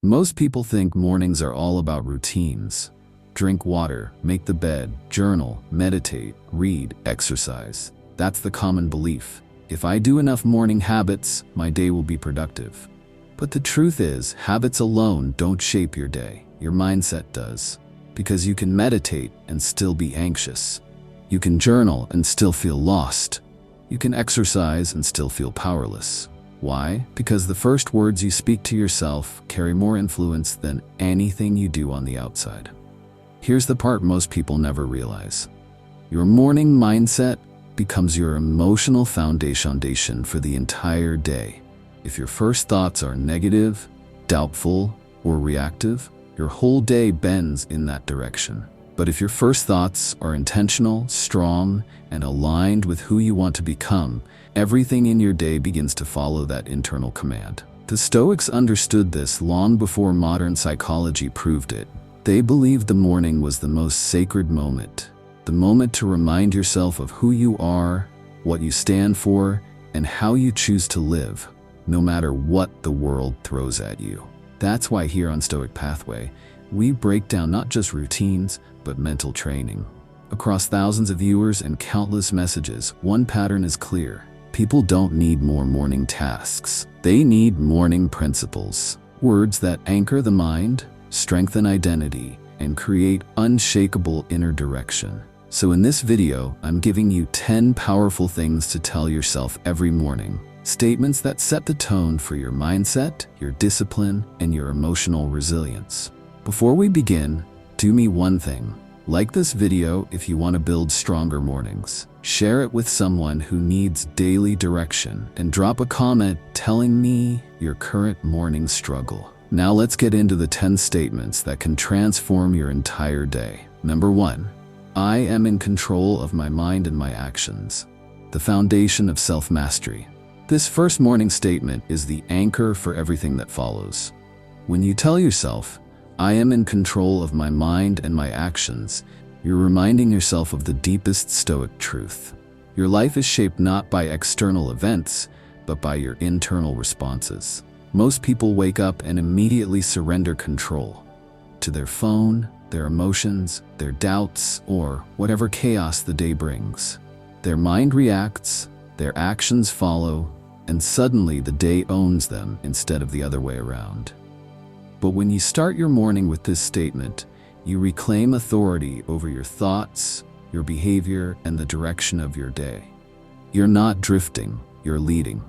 Most people think mornings are all about routines. Drink water, make the bed, journal, meditate, read, exercise. That's the common belief. If I do enough morning habits, my day will be productive. But the truth is, habits alone don't shape your day. Your mindset does. Because you can meditate and still be anxious. You can journal and still feel lost. You can exercise and still feel powerless. Why? Because the first words you speak to yourself carry more influence than anything you do on the outside. Here's the part most people never realize. Your morning mindset becomes your emotional foundation for the entire day. If your first thoughts are negative, doubtful, or reactive, your whole day bends in that direction. But if your first thoughts are intentional, strong, and aligned with who you want to become, everything in your day begins to follow that internal command. The Stoics understood this long before modern psychology proved it. They believed the morning was the most sacred moment, the moment to remind yourself of who you are, what you stand for, and how you choose to live, no matter what the world throws at you. That's why here on Stoic Pathway, we break down not just routines, but mental training. Across thousands of viewers and countless messages, one pattern is clear. People don't need more morning tasks. They need morning principles. Words that anchor the mind, strengthen identity, and create unshakable inner direction. So in this video, I'm giving you 10 powerful things to tell yourself every morning. Statements that set the tone for your mindset, your discipline, and your emotional resilience. Before we begin, do me one thing. Like this video if you want to build stronger mornings. Share it with someone who needs daily direction, and drop a comment telling me your current morning struggle. Now let's get into the 10 statements that can transform your entire day. Number 1. I am in control of my mind and my actions. The foundation of self-mastery. This first morning statement is the anchor for everything that follows. When you tell yourself, I am in control of my mind and my actions, you're reminding yourself of the deepest Stoic truth. Your life is shaped not by external events, but by your internal responses. Most people wake up and immediately surrender control to their phone, their emotions, their doubts, or whatever chaos the day brings. Their mind reacts, their actions follow, and suddenly the day owns them instead of the other way around. But when you start your morning with this statement, you reclaim authority over your thoughts, your behavior, and the direction of your day. You're not drifting, you're leading.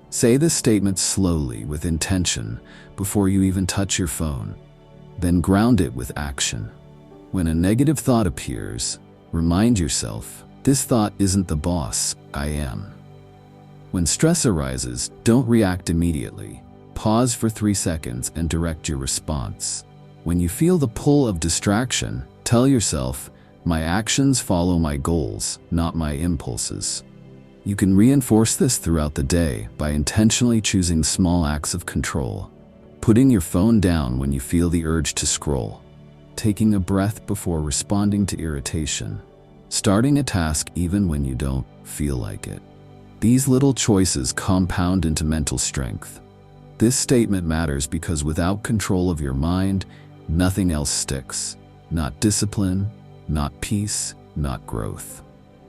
Say this statement slowly with intention before you even touch your phone. Then ground it with action. When a negative thought appears, remind yourself, this thought isn't the boss, I am. When stress arises, don't react immediately. Pause for 3 seconds and direct your response. When you feel the pull of distraction, tell yourself, my actions follow my goals, not my impulses. You can reinforce this throughout the day by intentionally choosing small acts of control. Putting your phone down when you feel the urge to scroll. Taking a breath before responding to irritation. Starting a task even when you don't feel like it. These little choices compound into mental strength. This statement matters because without control of your mind, nothing else sticks. Not discipline, not peace, not growth.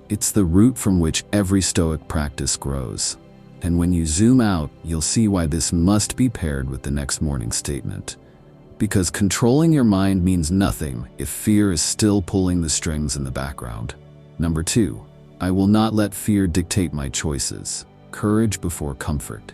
It's the root from which every Stoic practice grows. And when you zoom out, you'll see why this must be paired with the next morning statement. Because controlling your mind means nothing if fear is still pulling the strings in the background. Number 2. I will not let fear dictate my choices. Courage before comfort.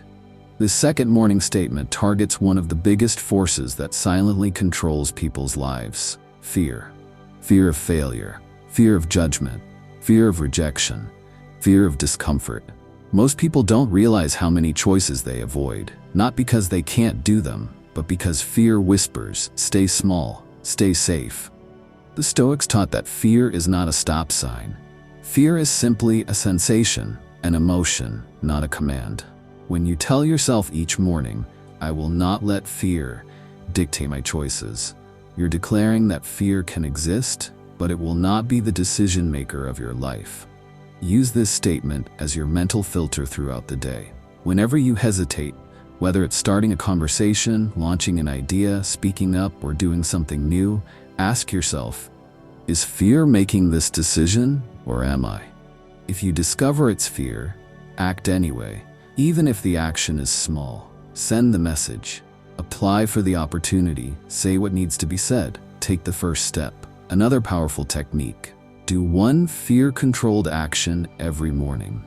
This second morning statement targets one of the biggest forces that silently controls people's lives. Fear. Fear of failure. Fear of judgment. Fear of rejection. Fear of discomfort. Most people don't realize how many choices they avoid, not because they can't do them, but because fear whispers, stay small, stay safe. The Stoics taught that fear is not a stop sign. Fear is simply a sensation, an emotion, not a command. When you tell yourself each morning, I will not let fear dictate my choices, you're declaring that fear can exist, but it will not be the decision maker of your life. Use this statement as your mental filter throughout the day. Whenever you hesitate, Whether it's starting a conversation, launching an idea, speaking up, or doing something new, ask yourself, is fear making this decision, or am I? If you discover it's fear, act anyway. Even if the action is small, send the message. Apply for the opportunity, say what needs to be said, take the first step. Another powerful technique: do one fear-controlled action every morning.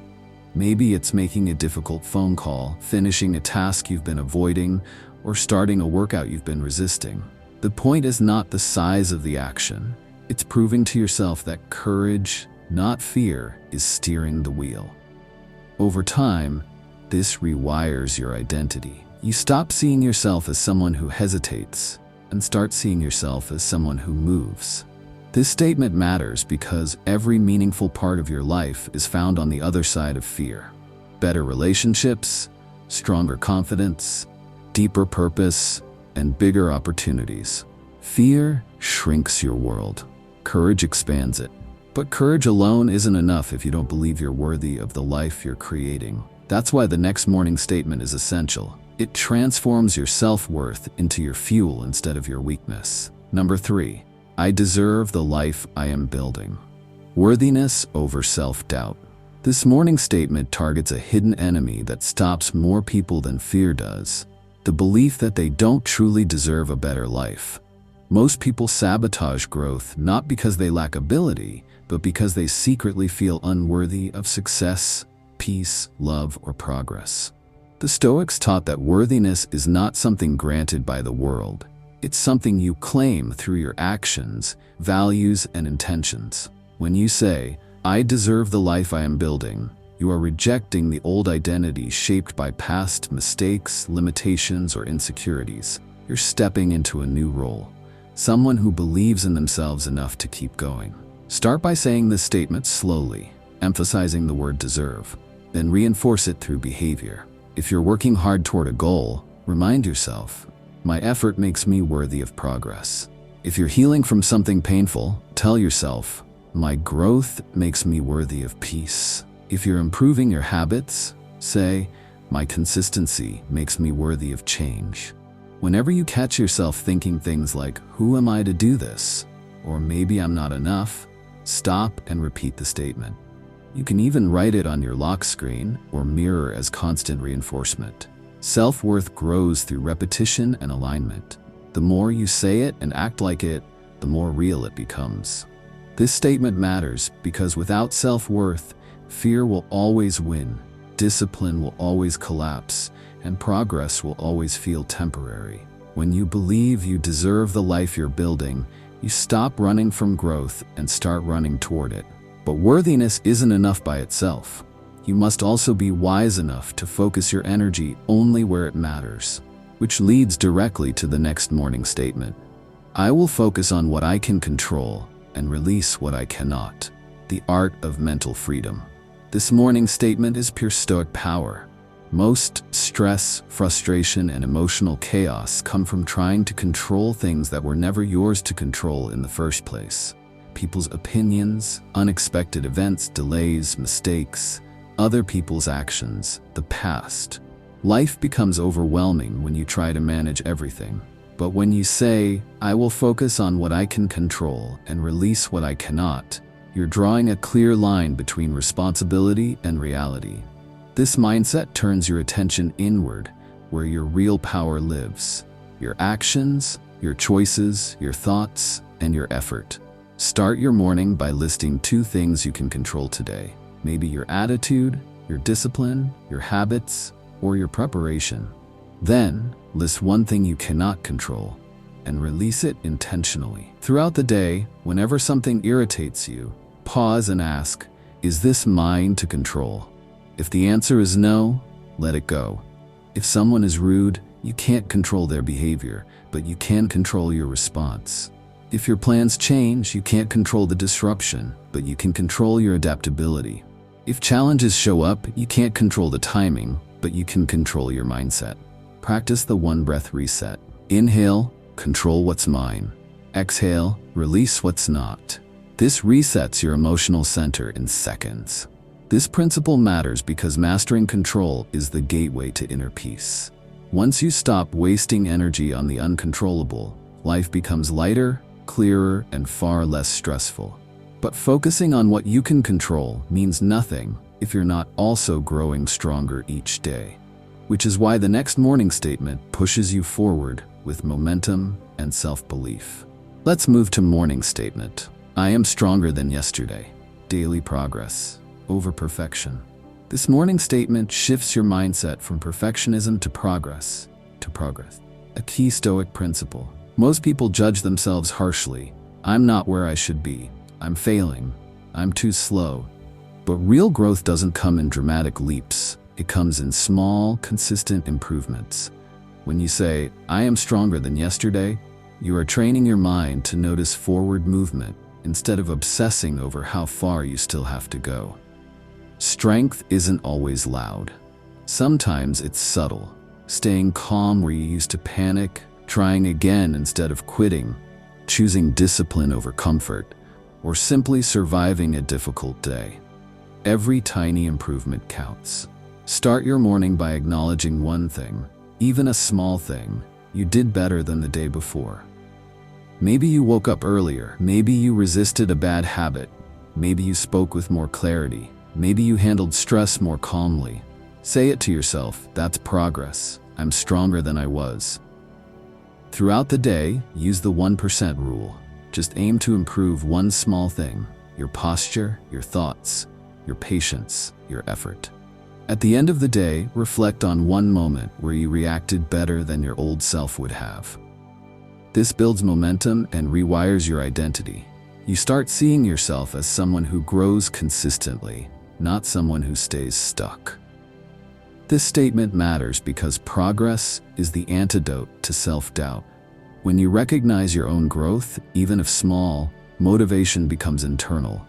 Maybe it's making a difficult phone call, finishing a task you've been avoiding, or starting a workout you've been resisting. The point is not the size of the action. It's proving to yourself that courage, not fear, is steering the wheel. Over time, this rewires your identity. You stop seeing yourself as someone who hesitates and start seeing yourself as someone who moves. This statement matters because every meaningful part of your life is found on the other side of fear. Better relationships, stronger confidence, deeper purpose, and bigger opportunities. Fear shrinks your world. Courage expands it. But courage alone isn't enough if you don't believe you're worthy of the life you're creating. That's why the next morning statement is essential. It transforms your self-worth into your fuel instead of your weakness. Number 3, I deserve the life I am building. Worthiness over self-doubt. This morning statement targets a hidden enemy that stops more people than fear does: the belief that they don't truly deserve a better life. Most people sabotage growth not because they lack ability, but because they secretly feel unworthy of success, peace, love, or progress. The Stoics taught that worthiness is not something granted by the world. It's something you claim through your actions, values, and intentions. When you say, "I deserve the life I am building," you are rejecting the old identity shaped by past mistakes, limitations, or insecurities. You're stepping into a new role, someone who believes in themselves enough to keep going. Start by saying this statement slowly, emphasizing the word deserve, then reinforce it through behavior. If you're working hard toward a goal, remind yourself, "My effort makes me worthy of progress." If you're healing from something painful, tell yourself, "My growth makes me worthy of peace." If you're improving your habits, say, "My consistency makes me worthy of change." Whenever you catch yourself thinking things like, "Who am I to do this?" or "Maybe I'm not enough," stop and repeat the statement. You can even write it on your lock screen or mirror as constant reinforcement. Self-worth grows through repetition and alignment. The more you say it and act like it, the more real it becomes. This statement matters because without self-worth, fear will always win, discipline will always collapse, and progress will always feel temporary. When you believe you deserve the life you're building, you stop running from growth and start running toward it. But worthiness isn't enough by itself. You must also be wise enough to focus your energy only where it matters, which leads directly to the next morning statement. I will focus on what I can control and release what I cannot. The art of mental freedom. This morning statement is pure Stoic power. Most stress, frustration, and emotional chaos come from trying to control things that were never yours to control in the first place. People's opinions, unexpected events, delays, mistakes, other people's actions, the past. Life becomes overwhelming when you try to manage everything. But when you say, "I will focus on what I can control and release what I cannot," you're drawing a clear line between responsibility and reality. This mindset turns your attention inward, where your real power lives. Your actions, your choices, your thoughts, and your effort. Start your morning by listing 2 things you can control today. Maybe your attitude, your discipline, your habits, or your preparation. Then, list 1 thing you cannot control and release it intentionally. Throughout the day, whenever something irritates you, pause and ask, "Is this mine to control?" If the answer is no, let it go. If someone is rude, you can't control their behavior, but you can control your response. If your plans change, you can't control the disruption, but you can control your adaptability. If challenges show up, you can't control the timing, but you can control your mindset. Practice the 1-breath reset. Inhale, control what's mine. Exhale, release what's not. This resets your emotional center in seconds. This principle matters because mastering control is the gateway to inner peace. Once you stop wasting energy on the uncontrollable, life becomes lighter, clearer, and far less stressful. But focusing on what you can control means nothing if you're not also growing stronger each day. Which is why the next morning statement pushes you forward with momentum and self-belief. Let's move to morning statement. I am stronger than yesterday. Daily progress over perfection. This morning statement shifts your mindset from perfectionism to progress. A key Stoic principle. Most people judge themselves harshly. I'm not where I should be. I'm failing. I'm too slow. But real growth doesn't come in dramatic leaps. It comes in small, consistent improvements. When you say, I am stronger than yesterday, you are training your mind to notice forward movement instead of obsessing over how far you still have to go. Strength isn't always loud. Sometimes it's subtle. Staying calm where you used to panic, trying again instead of quitting, choosing discipline over comfort, or simply surviving a difficult day. Every tiny improvement counts. Start your morning by acknowledging one thing, even a small thing, you did better than the day before. Maybe you woke up earlier, maybe you resisted a bad habit, maybe you spoke with more clarity, maybe you handled stress more calmly. Say it to yourself, that's progress. I'm stronger than I was. Throughout the day, use the 1% rule. Just aim to improve one small thing, your posture, your thoughts, your patience, your effort. At the end of the day, reflect on one moment where you reacted better than your old self would have. This builds momentum and rewires your identity. You start seeing yourself as someone who grows consistently, not someone who stays stuck. This statement matters because progress is the antidote to self-doubt. When you recognize your own growth, even if small, motivation becomes internal.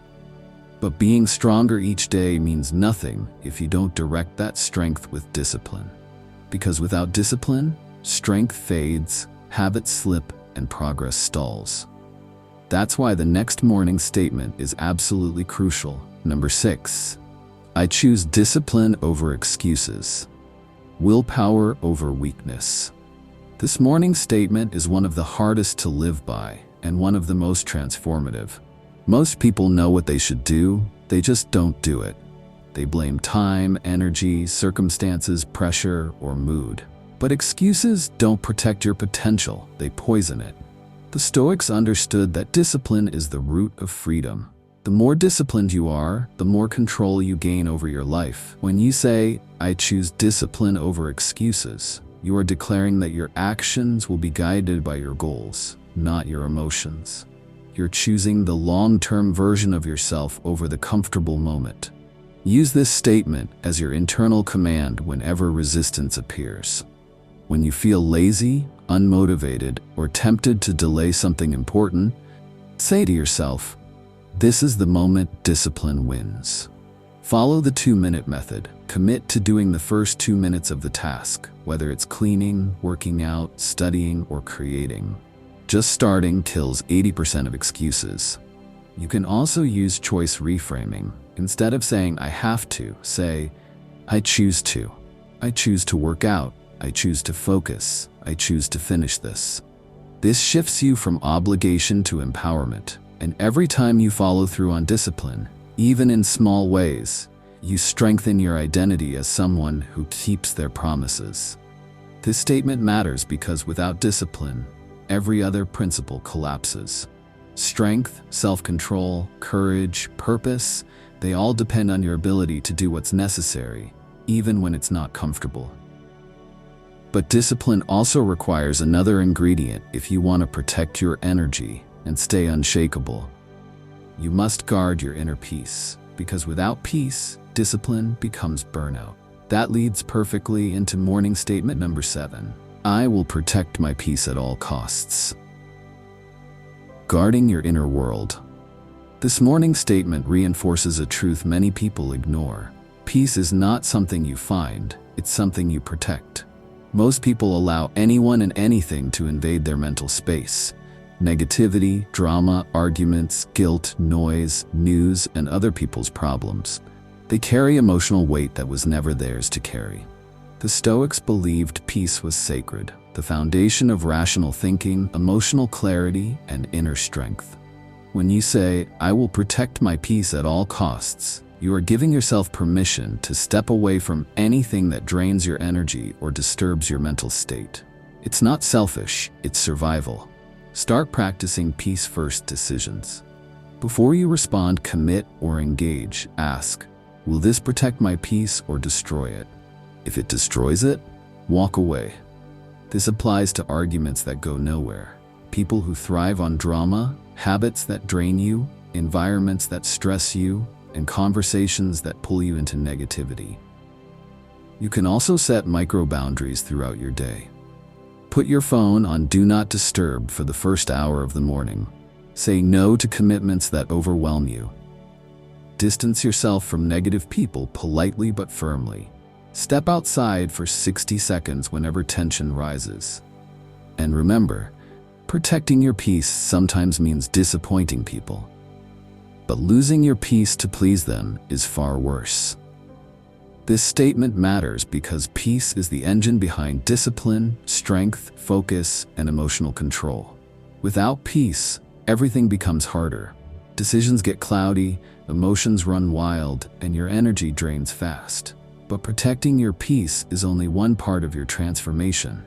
But being stronger each day means nothing if you don't direct that strength with discipline. Because without discipline, strength fades, habits slip, and progress stalls. That's why the next morning statement is absolutely crucial. Number 6. I choose discipline over excuses. Willpower over weakness. This morning statement is one of the hardest to live by and one of the most transformative. Most people know what they should do, they just don't do it. They blame time, energy, circumstances, pressure, or mood. But excuses don't protect your potential, they poison it. The Stoics understood that discipline is the root of freedom. The more disciplined you are, the more control you gain over your life. When you say, I choose discipline over excuses, you are declaring that your actions will be guided by your goals, not your emotions. You're choosing the long-term version of yourself over the comfortable moment. Use this statement as your internal command whenever resistance appears. When you feel lazy, unmotivated, or tempted to delay something important, say to yourself, this is the moment discipline wins. Follow the 2-minute method. Commit to doing the first 2 minutes of the task, whether it's cleaning, working out, studying, or creating. Just starting kills 80% of excuses. You can also use choice reframing. Instead of saying, I have to, say, I choose to. I choose to work out. I choose to focus. I choose to finish this. This shifts you from obligation to empowerment. And every time you follow through on discipline, even in small ways, you strengthen your identity as someone who keeps their promises. This statement matters because without discipline, every other principle collapses. Strength, self-control, courage, purpose, they all depend on your ability to do what's necessary, even when it's not comfortable. But discipline also requires another ingredient if you want to protect your energy and stay unshakable. You must guard your inner peace, because without peace, discipline becomes burnout. That leads perfectly into morning statement number 7. I will protect my peace at all costs. Guarding your inner world. This morning statement reinforces a truth many people ignore. Peace is not something you find, it's something you protect. Most people allow anyone and anything to invade their mental space. Negativity, drama, arguments, guilt, noise, news, and other people's problems. They carry emotional weight that was never theirs to carry. The Stoics believed peace was sacred, the foundation of rational thinking, emotional clarity, and inner strength. When you say, "I will protect my peace at all costs," you are giving yourself permission to step away from anything that drains your energy or disturbs your mental state. It's not selfish, it's survival. Start practicing peace-first decisions. Before you respond, commit, or engage, ask, "Will this protect my peace or destroy it?" If it destroys it, walk away. This applies to arguments that go nowhere, people who thrive on drama, habits that drain you, environments that stress you, and conversations that pull you into negativity. You can also set micro boundaries throughout your day. Put your phone on Do Not Disturb for the first hour of the morning. Say no to commitments that overwhelm you. Distance yourself from negative people politely but firmly. Step outside for 60 seconds whenever tension rises. And remember, protecting your peace sometimes means disappointing people. But losing your peace to please them is far worse. This statement matters because peace is the engine behind discipline, strength, focus, and emotional control. Without peace, everything becomes harder. Decisions get cloudy, emotions run wild, and your energy drains fast. But protecting your peace is only one part of your transformation.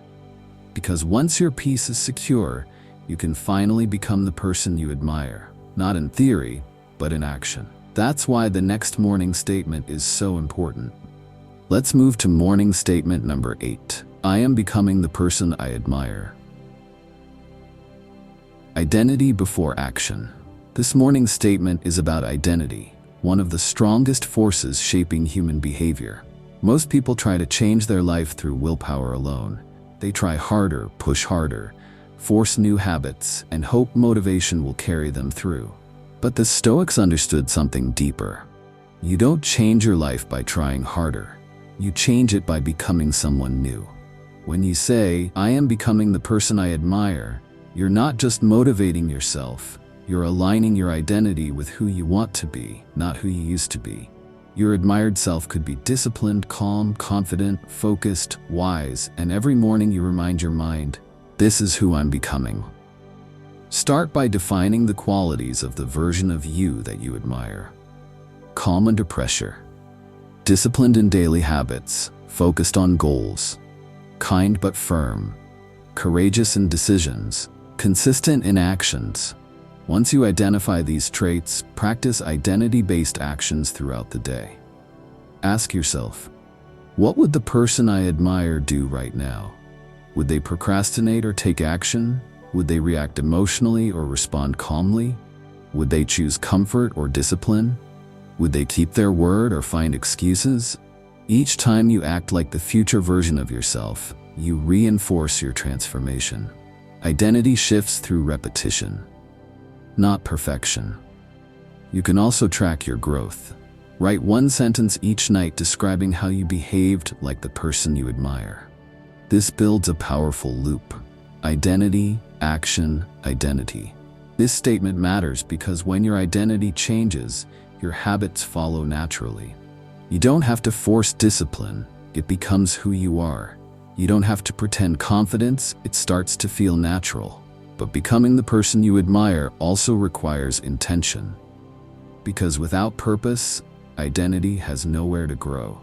Because once your peace is secure, you can finally become the person you admire, not in theory, but in action. That's why the next morning statement is so important. Let's move to morning statement number 8. I am becoming the person I admire. Identity before action. This morning statement is about identity, one of the strongest forces shaping human behavior. Most people try to change their life through willpower alone. They try harder, push harder, force new habits, and hope motivation will carry them through. But the Stoics understood something deeper. You don't change your life by trying harder. You change it by becoming someone new. When you say, "I am becoming the person I admire," you're not just motivating yourself, you're aligning your identity with who you want to be, not who you used to be. Your admired self could be disciplined, calm, confident, focused, wise, and every morning you remind your mind, "This is who I'm becoming." Start by defining the qualities of the version of you that you admire. Calm under pressure. Disciplined in daily habits, focused on goals. Kind but firm. Courageous in decisions. Consistent in actions. Once you identify these traits, practice identity-based actions throughout the day. Ask yourself, what would the person I admire do right now? Would they procrastinate or take action? Would they react emotionally or respond calmly? Would they choose comfort or discipline? Would they keep their word or find excuses? Each time you act like the future version of yourself, you reinforce your transformation. Identity shifts through repetition, not perfection. You can also track your growth. Write one sentence each night describing how you behaved like the person you admire. This builds a powerful loop. Identity, action, identity. This statement matters because when your identity changes, your habits follow naturally. You don't have to force discipline, it becomes who you are. You don't have to pretend confidence, it starts to feel natural. But becoming the person you admire also requires intention. Because without purpose, identity has nowhere to grow.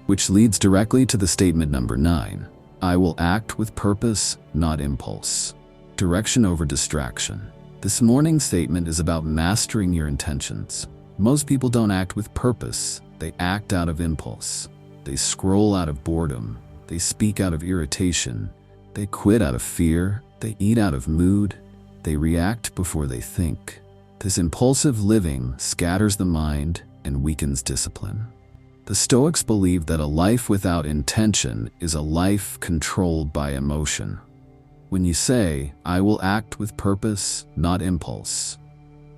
Which leads directly to the statement number 9. I will act with purpose, not impulse. Direction over distraction. This morning statement is about mastering your intentions. Most people don't act with purpose, they act out of impulse. They scroll out of boredom, they speak out of irritation, they quit out of fear, they eat out of mood, they react before they think. This impulsive living scatters the mind and weakens discipline. The Stoics believe that a life without intention is a life controlled by emotion. When you say, I will act with purpose, not impulse,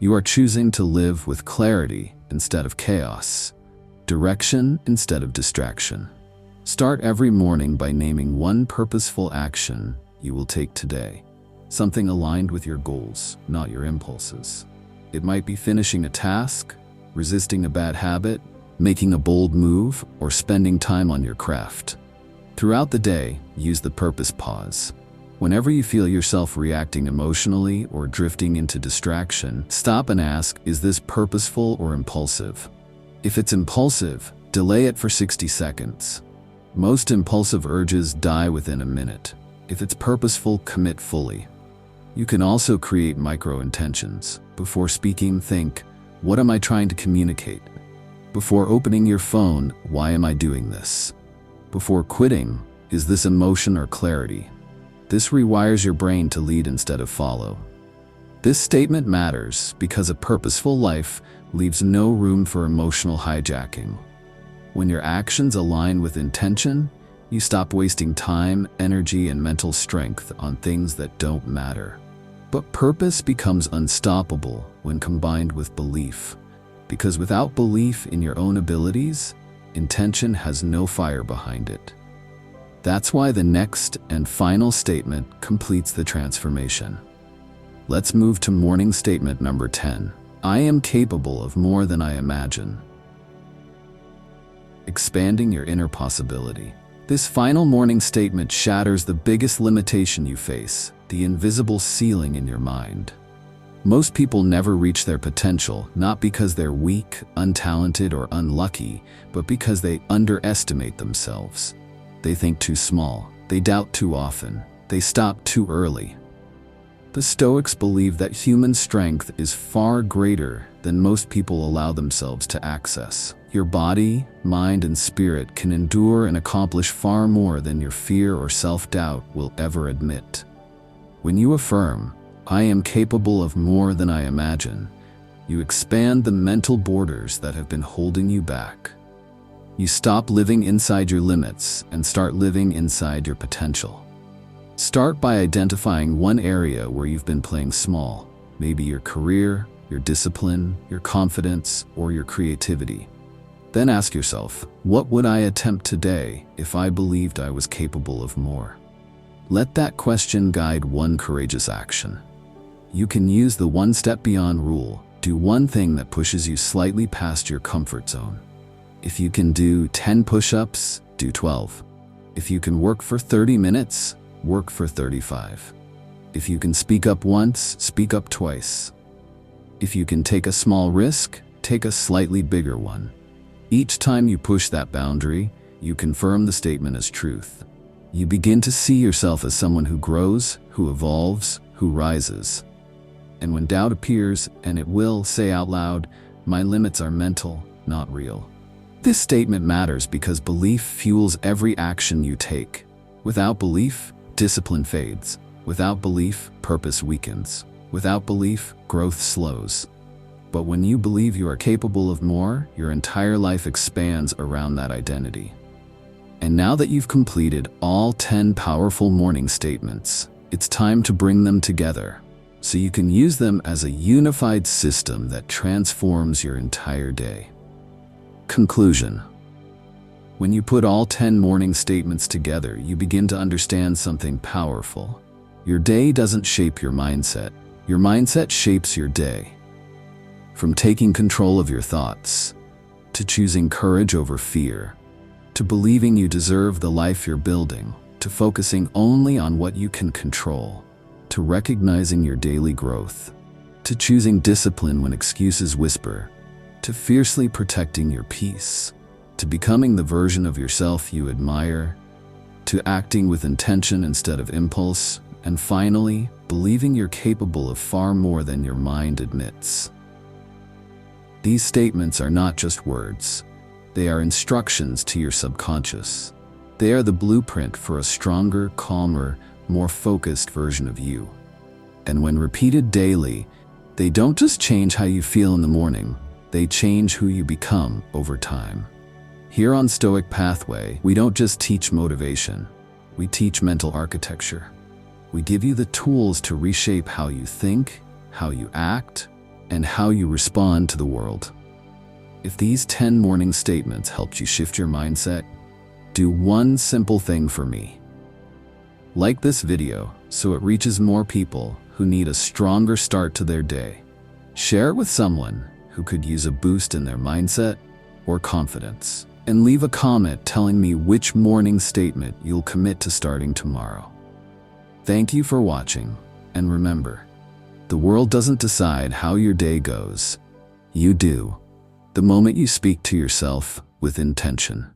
you are choosing to live with clarity instead of chaos, direction instead of distraction. Start every morning by naming one purposeful action you will take today, something aligned with your goals, not your impulses. It might be finishing a task, resisting a bad habit, making a bold move, or spending time on your craft. Throughout the day, use the purpose pause. Whenever you feel yourself reacting emotionally or drifting into distraction, stop and ask, is this purposeful or impulsive? If it's impulsive, delay it for 60 seconds. Most impulsive urges die within a minute. If it's purposeful, commit fully. You can also create micro-intentions. Before speaking, think, what am I trying to communicate? Before opening your phone, why am I doing this? Before quitting, is this emotion or clarity? This rewires your brain to lead instead of follow. This statement matters because a purposeful life leaves no room for emotional hijacking. When your actions align with intention, you stop wasting time, energy, and mental strength on things that don't matter. But purpose becomes unstoppable when combined with belief, because without belief in your own abilities, intention has no fire behind it. That's why the next and final statement completes the transformation. Let's move to morning statement number 10. I am capable of more than I imagine. Expanding your inner possibility. This final morning statement shatters the biggest limitation you face, the invisible ceiling in your mind. Most people never reach their potential, not because they're weak, untalented, or unlucky, but because they underestimate themselves. They think too small, they doubt too often, they stop too early. The Stoics believe that human strength is far greater than most people allow themselves to access. Your body, mind, and spirit can endure and accomplish far more than your fear or self-doubt will ever admit. When you affirm, I am capable of more than I imagine, you expand the mental borders that have been holding you back. You stop living inside your limits and start living inside your potential. Start by identifying one area where you've been playing small, maybe your career, your discipline, your confidence, or your creativity. Then ask yourself, what would I attempt today if I believed I was capable of more? Let that question guide one courageous action. You can use the one step beyond rule. Do one thing that pushes you slightly past your comfort zone. If you can do 10 push-ups, do 12. If you can work for 30 minutes, work for 35. If you can speak up once, speak up twice. If you can take a small risk, take a slightly bigger one. Each time you push that boundary, you confirm the statement as truth. You begin to see yourself as someone who grows, who evolves, who rises. And when doubt appears, and it will, say out loud, my limits are mental, not real. This statement matters because belief fuels every action you take. Without belief, discipline fades. Without belief, purpose weakens. Without belief, growth slows. But when you believe you are capable of more, your entire life expands around that identity. And now that you've completed all 10 powerful morning statements, it's time to bring them together, so you can use them as a unified system that transforms your entire day. Conclusion. When you put all 10 morning statements together, you begin to understand something powerful. Your day doesn't shape your mindset shapes your day. From taking control of your thoughts, to choosing courage over fear, to believing you deserve the life you're building, to focusing only on what you can control, to recognizing your daily growth, to choosing discipline when excuses whisper, to fiercely protecting your peace, to becoming the version of yourself you admire, to acting with intention instead of impulse, and finally, believing you're capable of far more than your mind admits. These statements are not just words. They are instructions to your subconscious. They are the blueprint for a stronger, calmer, more focused version of you. And when repeated daily, they don't just change how you feel in the morning, they change who you become over time. Here on Stoic Pathway, we don't just teach motivation, we teach mental architecture. We give you the tools to reshape how you think, how you act, and how you respond to the world. If these 10 morning statements helped you shift your mindset, do one simple thing for me. Like this video so it reaches more people who need a stronger start to their day. Share it with someone who could use a boost in their mindset or confidence. and leave a comment telling me which morning statement you'll commit to starting tomorrow. Thank you for watching, and remember, the world doesn't decide how your day goes. You do, the moment you speak to yourself with intention.